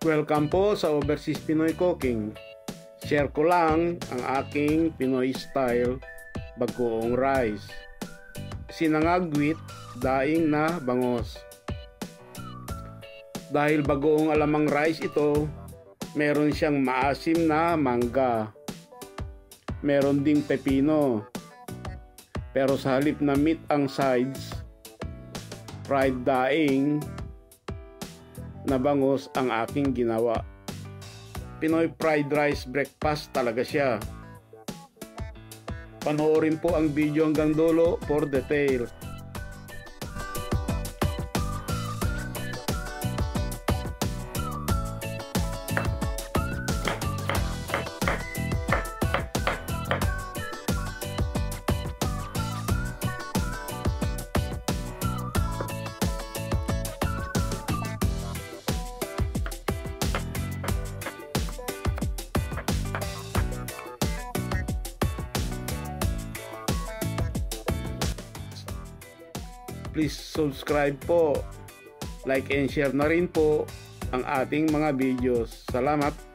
Welcome po sa Overseas Pinoy Cooking. Share ko lang ang aking Pinoy style bagoong rice. Sinangag with daing na bangus. Dahil bagoong alamang rice ito, meron siyang maasim na mangga. Meron ding pepino. Pero sa halip na meat ang sides, fried daing na bangus ang aking ginawa. Pinoy fried rice breakfast talaga siya. Panoorin po ang video hanggang dulo for details. Please subscribe po, like and share na rin po ang ating mga videos. Salamat!